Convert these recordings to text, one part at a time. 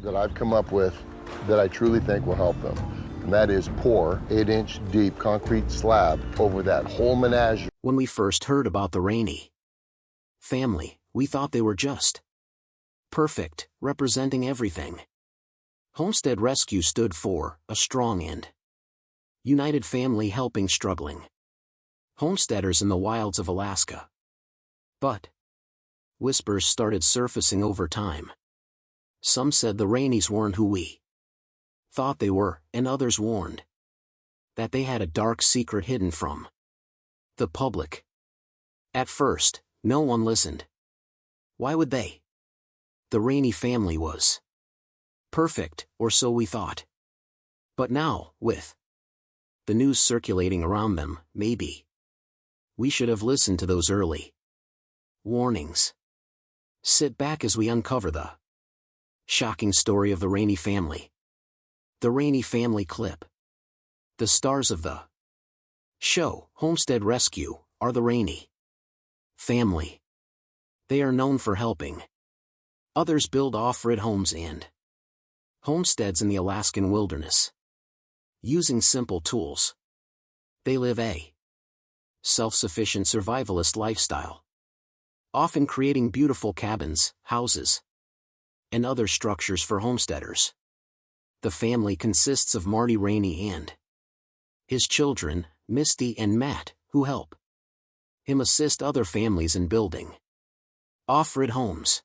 that I've come up with that I truly think will help them. And that is pour 8-inch deep concrete slab over that whole menagerie. When we first heard about the Raney family, we thought they were just perfect, representing everything Homestead Rescue stood for: a strong and united family helping struggling homesteaders in the wilds of Alaska. But whispers started surfacing over time. Some said the Raneys weren't who we thought they were, and others warned that they had a dark secret hidden from the public. At first, no one listened. Why would they? The Raney family was perfect, or so we thought. But now, with the news circulating around them, maybe we should have listened to those early warnings. Sit back as we uncover the shocking story of the Raney family. The Raney family clip. The stars of the show, Homestead Rescue, are the Raney family. They are known for helping others build off-grid homes and homesteads in the Alaskan wilderness. Using simple tools, they live a self-sufficient survivalist lifestyle, often creating beautiful cabins, houses, and other structures for homesteaders. The family consists of Marty Raney and his children, Misty and Matt, who help him assist other families in building off-grid homes.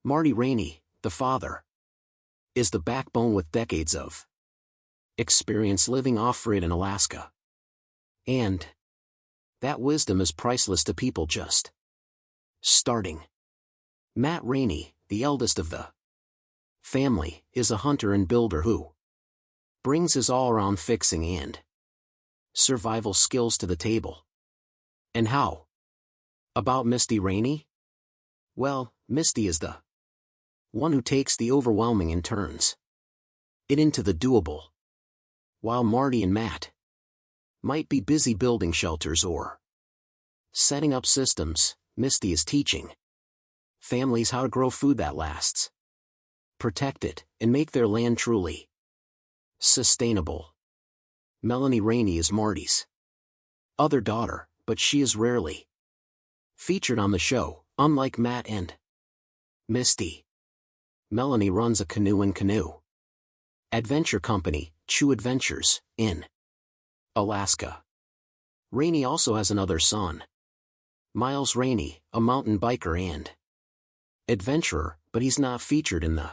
Marty Raney, the father, is the backbone with decades of experience living off-grid in Alaska. And that wisdom is priceless to people just starting. Matt Raney, the eldest of the family, is a hunter and builder who brings his all-around fixing and survival skills to the table. And how about Misty Raney? Well, Misty is the one who takes the overwhelming and turns it into the doable. While Marty and Matt might be busy building shelters or setting up systems, Misty is teaching families how to grow food that lasts, protect it, and make their land truly sustainable. Melanie Raney is Marty's other daughter, but she is rarely featured on the show. Unlike Matt and Misty, Melanie runs a canoe and canoe adventure company, Chew Adventures, in Alaska. Raney also has another son, Miles Raney, a mountain biker and adventurer, but he's not featured in the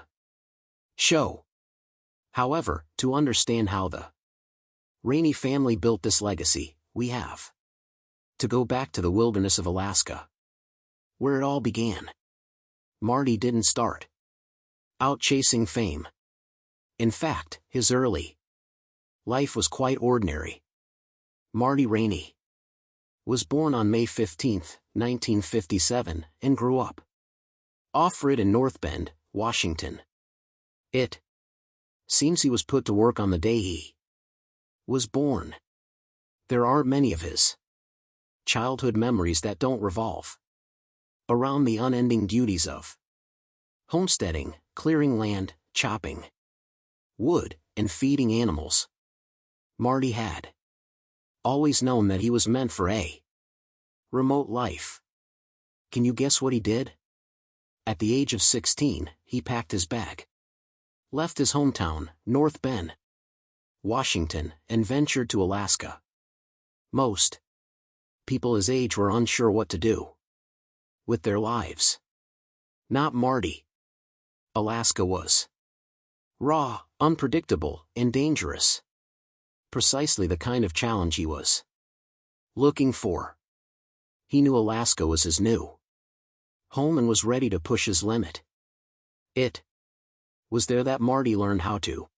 show. However, to understand how the Raney family built this legacy, we have to go back to the wilderness of Alaska, where it all began. Marty didn't start out chasing fame. In fact, his early life was quite ordinary. Marty Raney was born on May 15, 1957, and grew up off-grid in North Bend, Washington. It seems he was put to work on the day he was born. There aren't many of his childhood memories that don't revolve around the unending duties of homesteading, clearing land, chopping wood, and feeding animals. Marty had always known that he was meant for a remote life. Can you guess what he did? At the age of 16, he packed his bag, left his hometown, North Bend, Washington, and ventured to Alaska. Most people his age were unsure what to do with their lives. Not Marty. Alaska was raw, unpredictable, and dangerous. Precisely the kind of challenge he was looking for. He knew Alaska was his new home and was ready to push his limit. It was there that Marty learned how to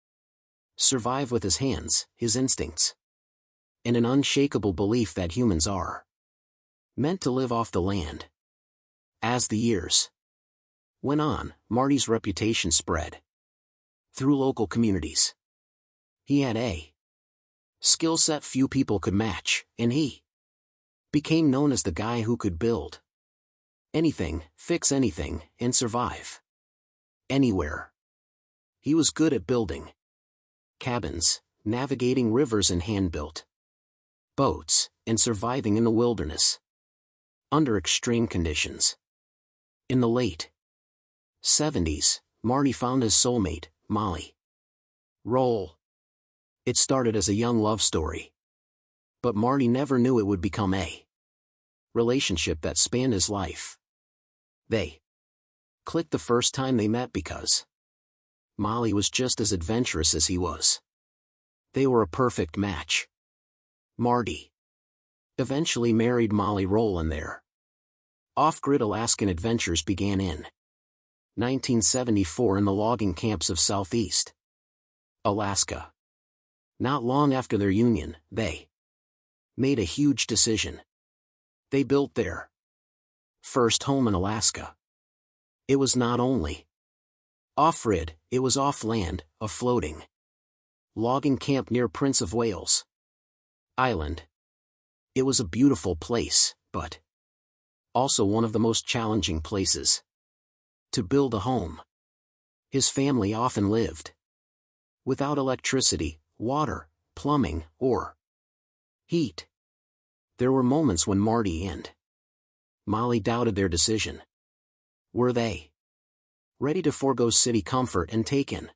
survive with his hands, his instincts, and an unshakable belief that humans are meant to live off the land. As the years went on, Marty's reputation spread through local communities. He had a skill set few people could match, and he became known as the guy who could build anything, fix anything, and survive anywhere. He was good at building cabins, navigating rivers and hand-built boats, and surviving in the wilderness under extreme conditions. In the late 70s, Marty found his soulmate, Molly. It started as a young love story. But Marty never knew it would become a relationship that spanned his life. They clicked the first time they met because Molly was just as adventurous as he was. They were a perfect match. Marty eventually married Molly and their off-grid Alaskan adventures began in 1974 in the logging camps of Southeast Alaska. Not long after their union, they made a huge decision. They built their first home in Alaska. It was not only off-grid, it was off-land, a floating logging camp near Prince of Wales Island. It was a beautiful place, but also one of the most challenging places to build a home. His family often lived without electricity, water, plumbing, or heat. There were moments when Marty and Molly doubted their decision. Were they ready to forego city comfort and take an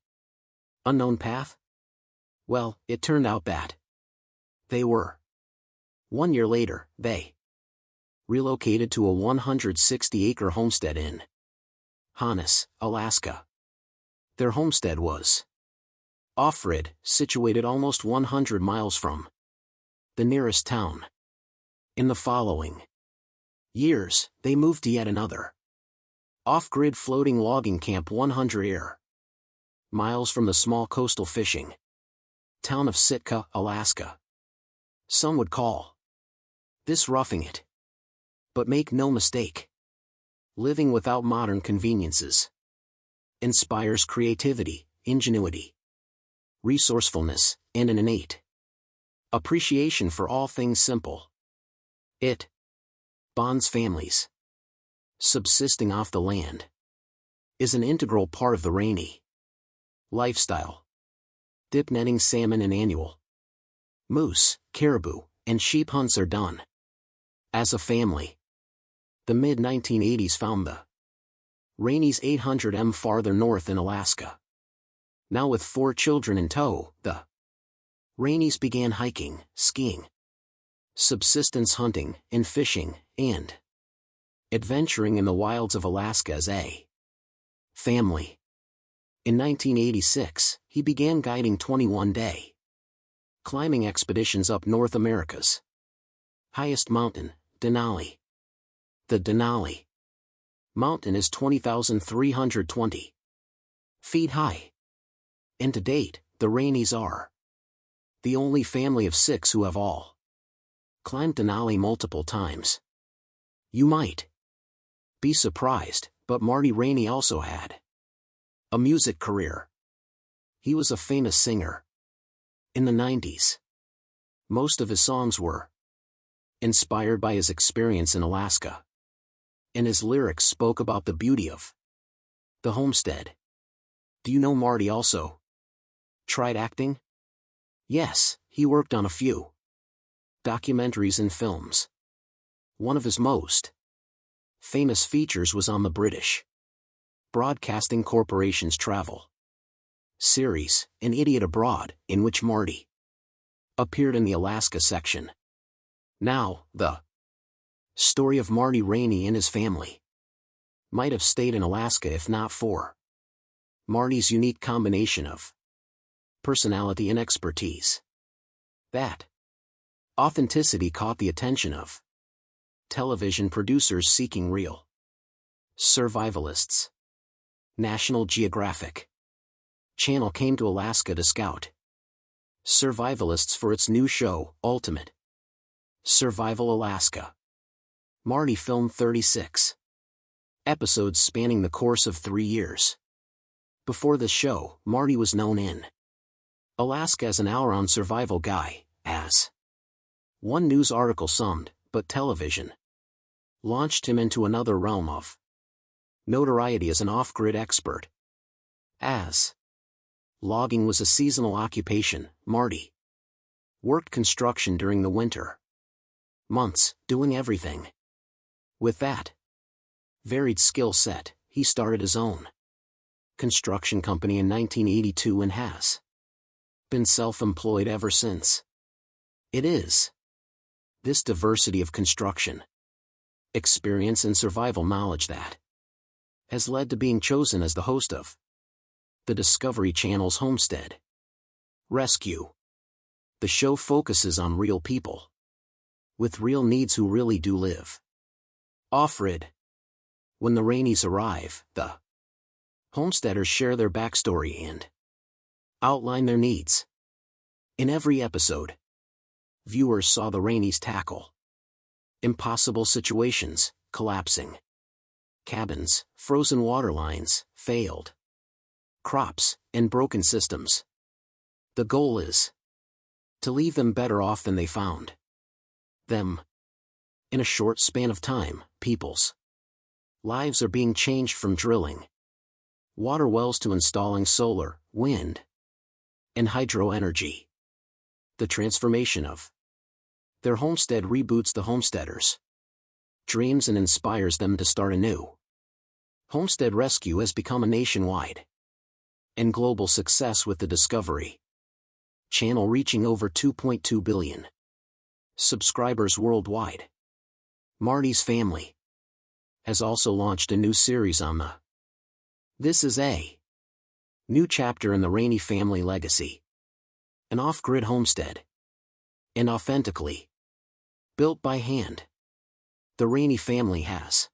unknown path? Well, it turned out that they were. 1 year later, they relocated to a 160-acre homestead in Honus, Alaska. Their homestead was off-grid, situated almost 100 miles from the nearest town. In the following years, they moved to yet another off-grid floating logging camp 100 miles from the small coastal fishing town of Sitka, Alaska. Some would call this roughing it. But make no mistake, living without modern conveniences inspires creativity, ingenuity, resourcefulness, and an innate appreciation for all things simple. It bonds families. Subsisting off the land is an integral part of the Raney lifestyle. Dip netting salmon and annual moose, caribou, and sheep hunts are done as a family. The mid-1980s found the Raneys 800 m farther north in Alaska. Now with 4 children in tow, the Raneys began hiking, skiing, subsistence hunting, and fishing, and adventuring in the wilds of Alaska as a family. In 1986, he began guiding 21-day climbing expeditions up North America's highest mountain, Denali. The Denali mountain is 20,320 feet high. And to date, the Raneys are the only family of 6 who have all climbed Denali multiple times. You might be surprised, but Marty Raney also had a music career. He was a famous singer in the 90s. Most of his songs were inspired by his experience in Alaska, and his lyrics spoke about the beauty of the homestead. Do you know Marty also tried acting? Yes, he worked on a few documentaries and films. One of his most famous features was on the British Broadcasting Corporation's travel series, An Idiot Abroad, in which Marty appeared in the Alaska section. Now, the story of Marty Raney and his family might have stayed in Alaska if not for Marty's unique combination of personality and expertise. That authenticity caught the attention of television producers seeking real survivalists. National Geographic Channel came to Alaska to scout survivalists for its new show, Ultimate Survival Alaska. Marty filmed 36 episodes spanning the course of 3 years. Before the show, Marty was known in Alaska as an hour-on survival guy, as one news article summed, but television launched him into another realm of notoriety as an off-grid expert. As Logging was a seasonal occupation. Marty worked construction during the winter months, doing everything. With that varied skill set, he started his own construction company in 1982 and has been self-employed ever since. It is this diversity of construction experience and survival knowledge that has led to being chosen as the host of the Discovery Channel's Homestead Rescue. The show focuses on real people with real needs who really do live off-grid. When the Raneys arrive, the homesteaders share their backstory and outline their needs. In every episode, viewers saw the Raneys tackle impossible situations: collapsing cabins, frozen water lines, failed crops, and broken systems. The goal is to leave them better off than they found them. In a short span of time, people's lives are being changed from drilling water wells to installing solar, wind, and hydro energy. The transformation of their homestead reboots the homesteaders' dreams and inspires them to start anew. Homestead Rescue has become a nationwide and global success, with the Discovery Channel reaching over 2.2 billion subscribers worldwide. Marty's family has also launched a new series on the This is a new chapter in the Raney family legacy. An off-grid homestead, and authentically built by hand. The Raney family has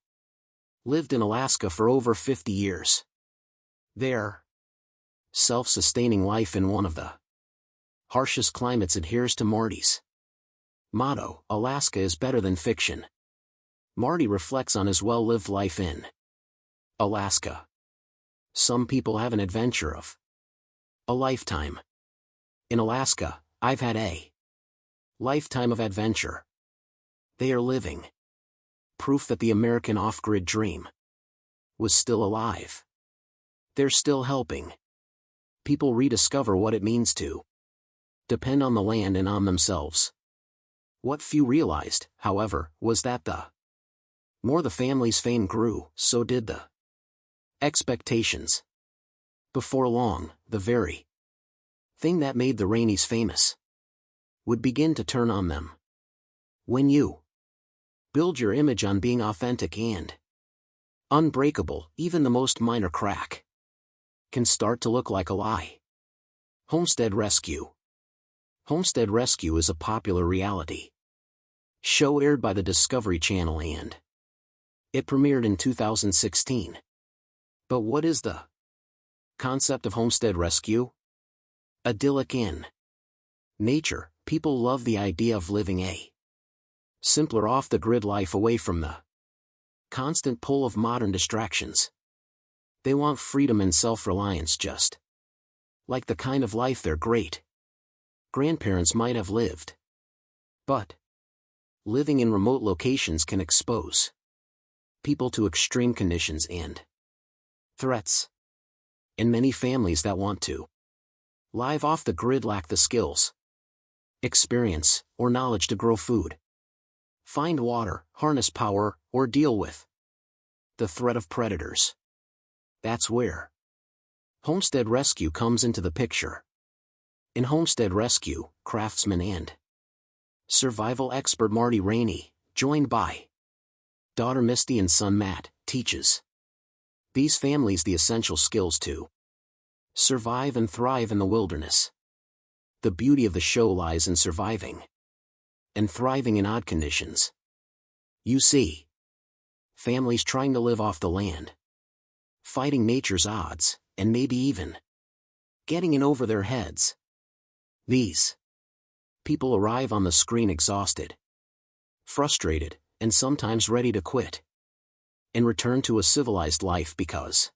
lived in Alaska for over 50 years. Their self-sustaining life in one of the harshest climates adheres to Marty's motto: Alaska is better than fiction. Marty reflects on his well-lived life in Alaska. Some people have an adventure of a lifetime. In Alaska, I've had a lifetime of adventure. They are living proof that the American off-grid dream was still alive. They're still helping people rediscover what it means to depend on the land and on themselves. What few realized, however, was that the more the family's fame grew, so did the expectations. Before long, the very thing that made the Raneys famous would begin to turn on them. When you build your image on being authentic and unbreakable, even the most minor crack can start to look like a lie. Homestead Rescue. Homestead Rescue is a popular reality show aired by the Discovery Channel, and it premiered in 2016. But what is the concept of Homestead Rescue? Idyllic in nature, people love the idea of living a simpler off-the-grid life away from the constant pull of modern distractions. They want freedom and self-reliance, just like the kind of life their great-grandparents might have lived. But living in remote locations can expose people to extreme conditions and threats. And many families that want to live off the grid lack the skills, experience, or knowledge to grow food, find water, harness power, or deal with the threat of predators. That's where Homestead Rescue comes into the picture. In Homestead Rescue, craftsman and survival expert Marty Raney, joined by daughter Misty and son Matt, teaches these families the essential skills to survive and thrive in the wilderness. The beauty of the show lies in surviving and thriving in odd conditions. You see families trying to live off the land, fighting nature's odds, and maybe even getting in over their heads. These people arrive on the screen exhausted, frustrated, and sometimes ready to quit and return to a civilized life because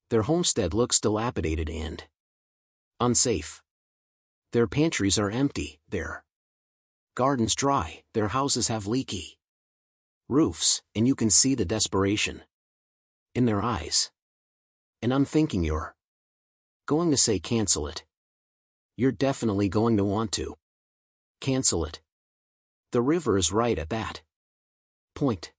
their homestead looks dilapidated and unsafe. Their pantries are empty, their gardens dry, their houses have leaky roofs, and you can see the desperation in their eyes. And I'm thinking, you're Going to say cancel it. You're definitely going to want to. Cancel it. The river is right at that point.